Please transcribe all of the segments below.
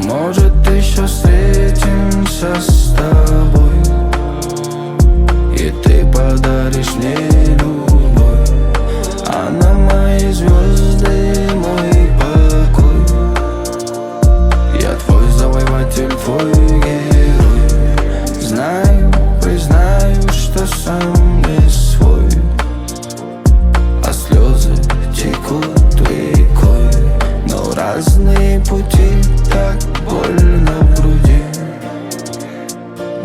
может еще встретимся с тобой, и ты подаришь мне любовь, а на мои звезды мой покой. Я твой завоеватель, твой герой. Знаю, признаю, что сам не свой, а слезы текут рекой. Но разные пути, так больно в груди,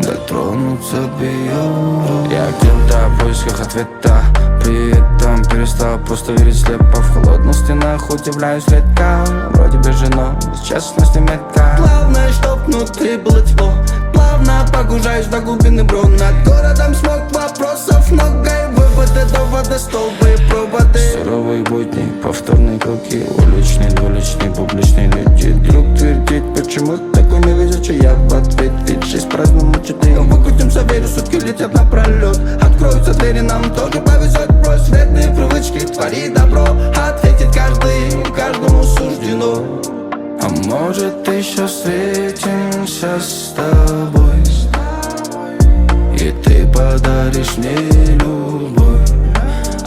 дотронуться бы ее рук. Я где-то в поисках ответа, при этом перестал просто верить слепо. В холодных стенах удивляюсь редко, вроде бежено, без честности метка. Главное, чтоб внутри было тепло. Плавно погружаюсь до глубины брод. Над городом смог, вопросов много, и выводы, доводы, столбы и проводы. Суровые будни, повторные круги, уличные, двуличные, публичные люди. Друг твердит, почему такой невезучий, я в ответ, ведь жизнь праздному читы. Выкрутимся, верю, сутки летят напролет. Откроются двери, нам тоже повезет. Брось вредные привычки, твори добро. Ответит каждый, каждому суждено. А может еще встретимся с тобой, и ты подаришь мне любовь,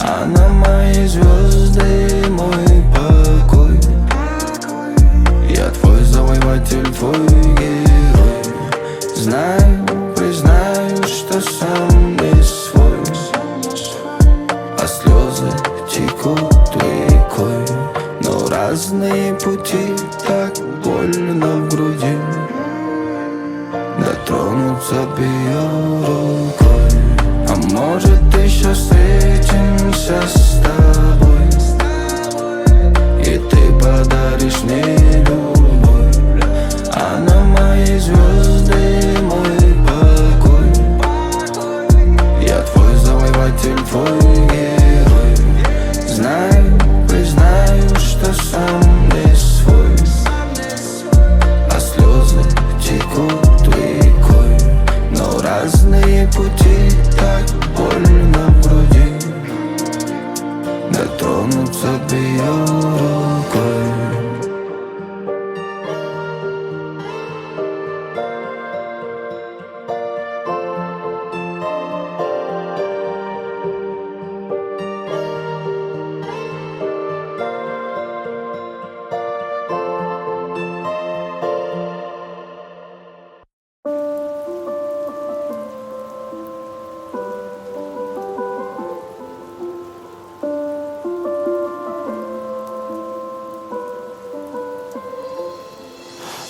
а на мои звезды мой покой. Я твой завоеватель, твой герой. Знаю, признаю, что сам не свой, а слезы текут рекой. Но разные пути, так больно в груди, дотронуться бы ее рукой. А может еще встретимся с тобой, и ты подаришь мне любовь, а на мои звезды мой покой. Я твой завоеватель, твой герой. Знаю, признаю, что сам не свой, а слезы текут рекой. Но разные пути, так больно в груди, дотронуться бы ее рукой.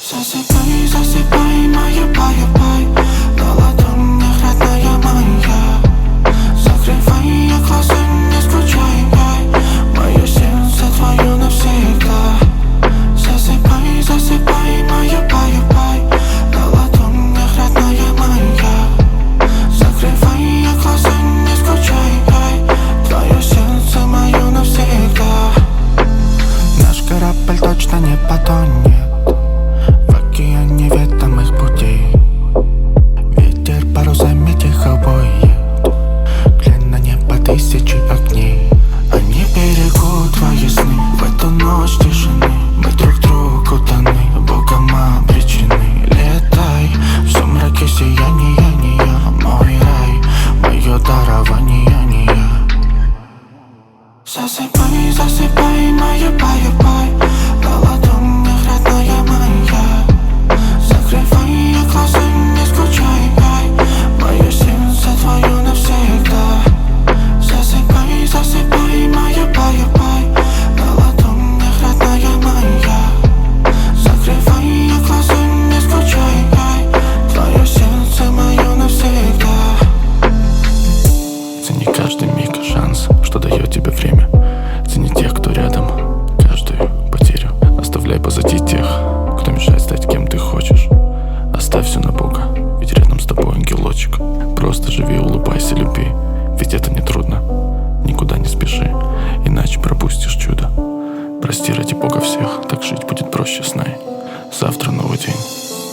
Засыпай, засыпай, моя бай-бай, на ладонях родная моя. Закрывай глаза, не скучай, мое сердце твое навсегда. Засыпай, засыпай, моя бай-бай, на ладонях родная моя. Закрывай глаза, не скучай, твое сердце мое навсегда. Наш корабль точно не потонет неведомых путей. Ветер парусами тихо воет, глянь на небо тысячи огней. Они берегут твои сны в эту ночь тишины. Мы друг другу даны, Богом обречены. Летай в сумраке сияния, мой рай, мое дарование. Засыпай, засыпай, моя бай-бай, на ладонях родная моя. Закрывай глаза, не скучай, мое сердце твое навсегда. Засыпай, засыпай, моя бай-бай, на ладонях родная моя. Закрывай глаза, не скучай, твое сердце мое навсегда. Цени каждый миг, шанс, что дает тебе время. Цени тех, кто рядом, каждую потерю. Оставляй позади тех, кто мешает стать кем ты хочешь. Оставь все на Бога, ведь рядом с тобой ангелочек. Просто живи, улыбайся, люби, ведь это не трудно. Никуда не спеши, иначе пропустишь чудо. Прости ради Бога всех, так жить будет проще, знай. Завтра новый день,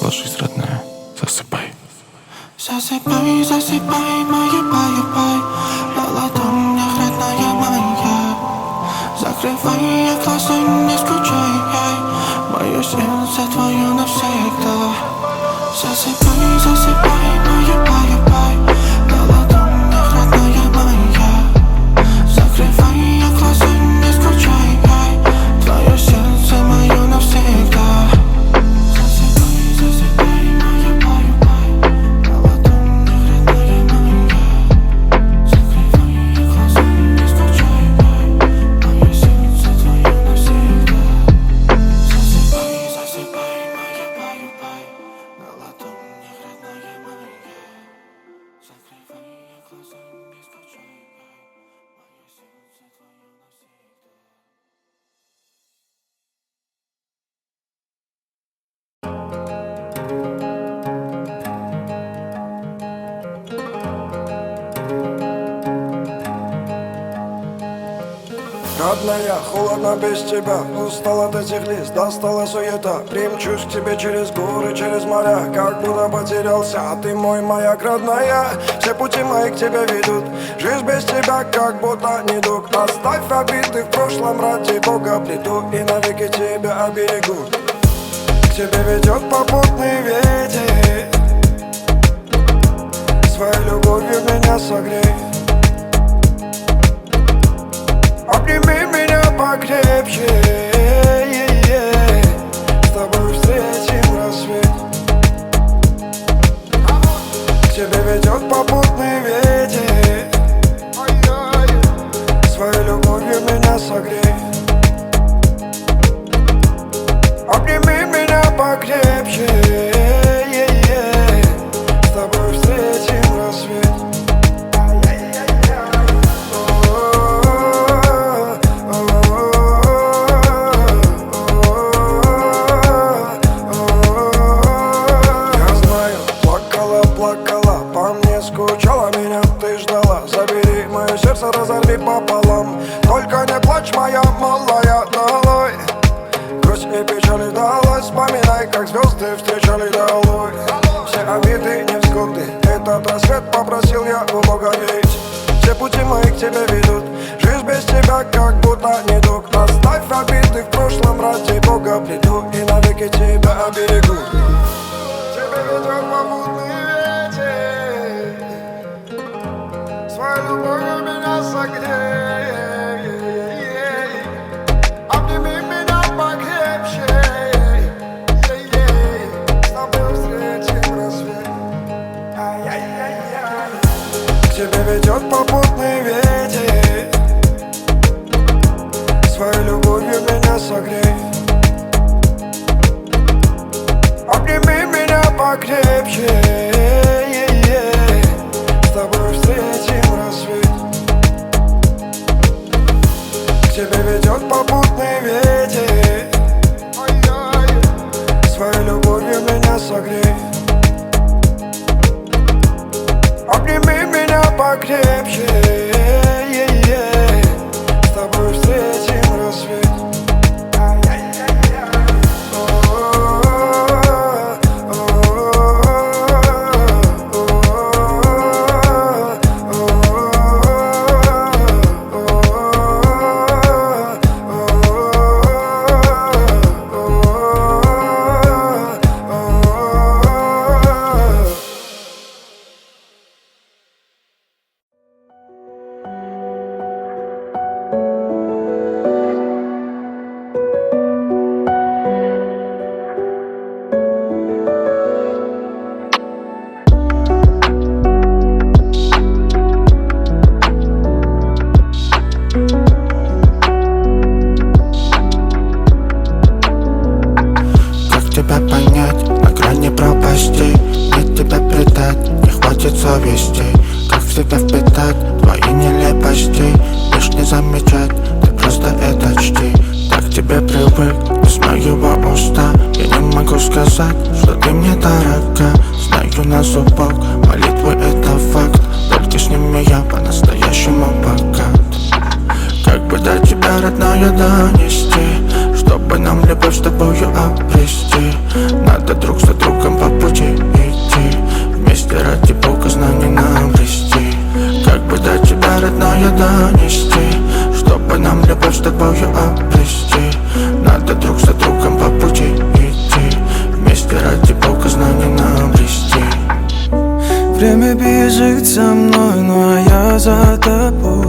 ложись, родная, засыпай. Засыпай, засыпай, моя бай-бай, на ладонях родная моя. Закрывай глаза, не скучай. Мое сердце твое навсегда. Засыпай, засыпай, моя бай-бай. На ладонях, родная моя. Закрывай глаза, не скучай. Твое сердце мое навсегда. Засыпай, засыпай, моя бай-бай. На ладонях, родная моя. Закрывай глаза, не скучай. Мое сердце твое навсегда. Засыпай, засыпай, моя бай-бай. На ладонях, родная моя. Закрывай глаза, не скучай. Мое сердце твое навсегда. Родная, холодно без тебя. Устала от этих лиц, достала суета. Примчусь к тебе через горы, через моря. Как будто потерялся, а ты мой маяк, родная. Все пути мои к тебе ведут. Жизнь без тебя как будто недуг. Оставь обиды в прошлом, ради Бога приду и навеки тебя оберегу. К тебе ведет попутный ветер. Своей любовью меня согрей. Обними меня покрепче, с тобой встретим рассвет. К тебе ведет попутный ветер. Своей любовью меня согрей. Обними меня покрепче, с тобой встретим рассвет. Разорви пополам. Только не плачь, моя малая, долой. Грусть и печали далась. Вспоминай, как звезды встречали долой. Все обиды, невзгоды, этот рассвет попросил я у Бога верить. Все пути мои к тебе ведут. Жизнь без тебя как будто недуг. Оставь обиды в прошлом, ради Бога приду и навеки тебя оберегу. Тебе ведет попутный ветер. Своей любовью меня согрей. Обними меня покрепче. С тобой встретим рассвет. К тебе ведет попутный ветер. Своей любовью меня согрей. Обними меня покрепче. С тобой встретим рассвет. К тебе ведет попутный ветер. Своей любовью меня согрей. Обними меня покрепче. С тобой встретим рассвет. Тебя понять, на грани пропасти. Нет тебя предать, не хватит совести. Как всегда впитать твои нелепости. Лишь не замечать, ты просто это чти. Так к тебе привык, из моего уста. Я не могу сказать, что ты мне дорога. Знаю на зубок, молитвы это факт. Только с ними я по-настоящему богат. Как бы до тебя, родная, донести, чтобы нам любовь с тобою обрести. Надо друг за другом по пути идти. Вместе ради Бога знаний нам обрести. Как бы до тебя, родная, донести, чтобы нам любовь с тобою обрести. Надо друг за другом по пути идти, вместе ради Бога знаний обрести. Время бежит со мной, но я за тобой.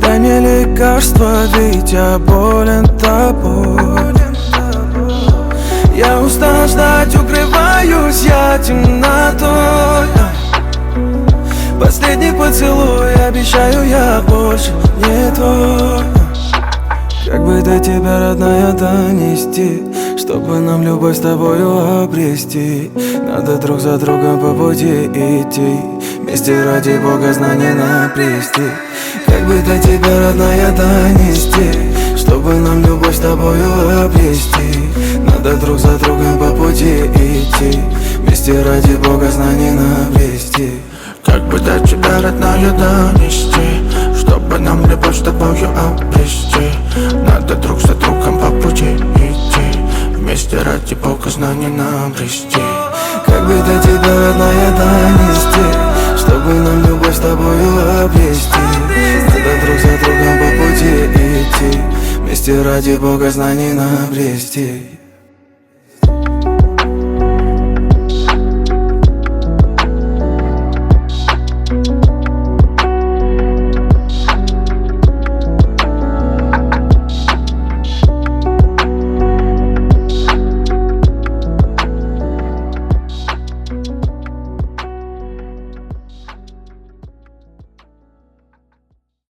Дай мне лекарство, ведь я болен тобой. Я устал ждать, укрываюсь я темнотой. Последний поцелуй, обещаю, я больше не твой. Как бы до тебя, родная, донести, чтобы нам любовь с тобою обрести. Надо друг за другом по пути идти, вместе ради Бога знаний наплести. Как бы до тебя, родная, донести, чтобы нам любовь с тобою обрести. Надо друг за другом по пути идти, вместе ради Бога знаний наплести. Как бы до тебя, родная, донести, чтобы нам любовь с тобою обрести. Надо друг за другом по пути идти, вместе ради Бога знаний обрести. Как бы до тебя, родная, донести, чтобы нам любовь с тобою обрести. Надо друг за другом по пути идти, вместе ради Бога знаний обрести.